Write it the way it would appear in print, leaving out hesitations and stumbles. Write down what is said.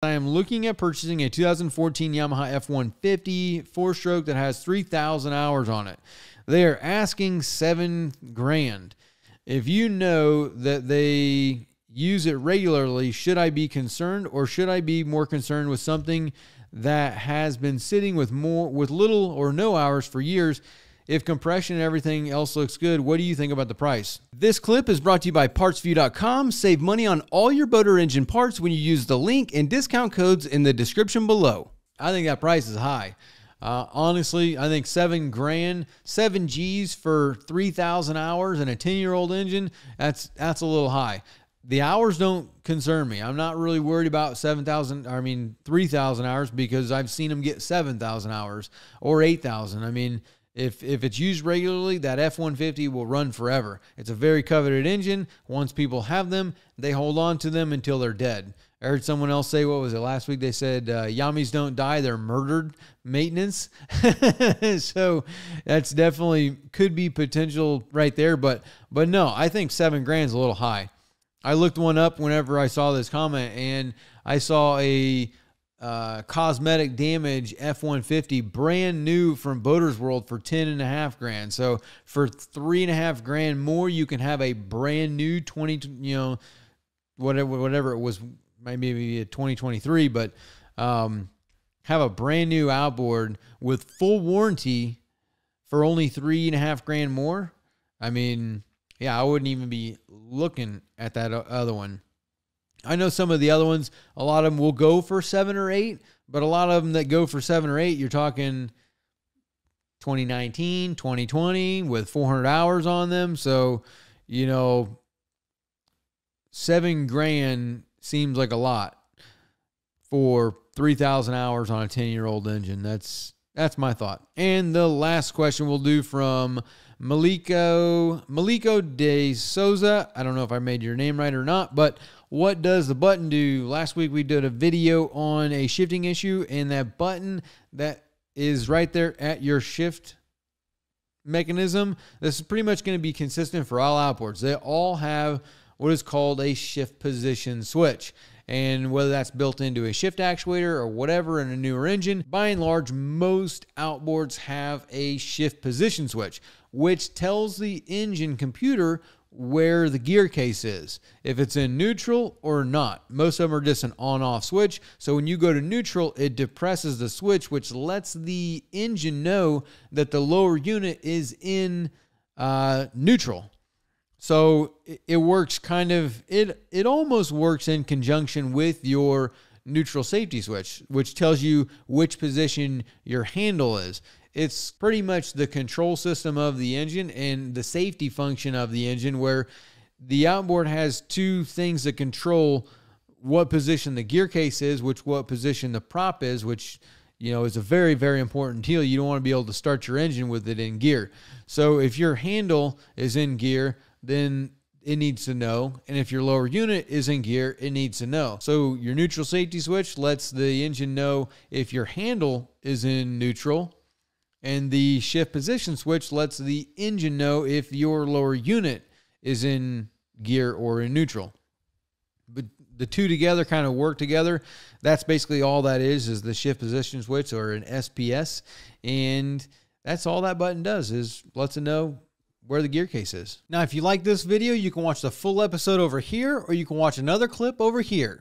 I am looking at purchasing a 2014 Yamaha F-150 4-stroke that has 3,000 hours on it. They are asking $7,000. If you know that they use it regularly, should I be concerned, or should I be more concerned with something that has been sitting with little or no hours for years? If compression and everything else looks good, what do you think about the price? This clip is brought to you by PartsView.com. Save money on all your boat engine parts when you use the link and discount codes in the description below. I think that price is high. Honestly, I think $7,000, 7 G's for 3,000 hours and a 10-year-old engine, that's a little high. The hours don't concern me. I'm not really worried about 3,000 hours, because I've seen them get 7,000 hours or 8,000. I mean, if it's used regularly, that F-150 will run forever. It's a very coveted engine. Once people have them, they hold on to them until they're dead. I heard someone else say, what was it, last week? They said, Yamis don't die, they're murdered maintenance. So that's definitely could be potential right there. But no, I think $7,000 is a little high. I looked one up whenever I saw this comment, and I saw a cosmetic damage F-150 brand new from Boaters World for $10,500. So for $3,500 more, you can have a brand new whatever it was, maybe a 2023, but have a brand new outboard with full warranty for only $3,500 more. I mean, yeah, I wouldn't even be looking at that other one. I know some of the other ones, a lot of them will go for 7 or 8, but a lot of them that go for 7 or 8, you're talking 2019, 2020 with 400 hours on them. So, $7,000 seems like a lot for 3,000 hours on a 10-year-old engine. That's my thought. And the last question we'll do from Maliko de Souza. I don't know if I made your name right or not, but what does the button do? Last week we did a video on a shifting issue, and that button that is right there at your shift mechanism, this is pretty much going to be consistent for all outboards. They all have what is called a shift position switch. And whether that's built into a shift actuator or whatever in a newer engine, by and large, most outboards have a shift position switch, which tells the engine computer where the gear case is, if it's in neutral or not. Most of them are just an on-off switch. So when you go to neutral, it depresses the switch, which lets the engine know that the lower unit is in neutral. So it works it almost works in conjunction with your neutral safety switch, which tells you which position your handle is. It's pretty much the control system of the engine and the safety function of the engine, where the outboard has two things that control what position the gear case is, what position the prop is, which is a very, very important deal. You don't want to be able to start your engine with it in gear. So if your handle is in gear, then it needs to know. And if your lower unit is in gear, it needs to know. So your neutral safety switch lets the engine know if your handle is in neutral, and the shift position switch lets the engine know if your lower unit is in gear or in neutral. But the two together kind of work together. That's basically all that is the shift position switch, or an SPS. And that's all that button does, is lets it know where the gear case is. Now, if you like this video, you can watch the full episode over here, or you can watch another clip over here.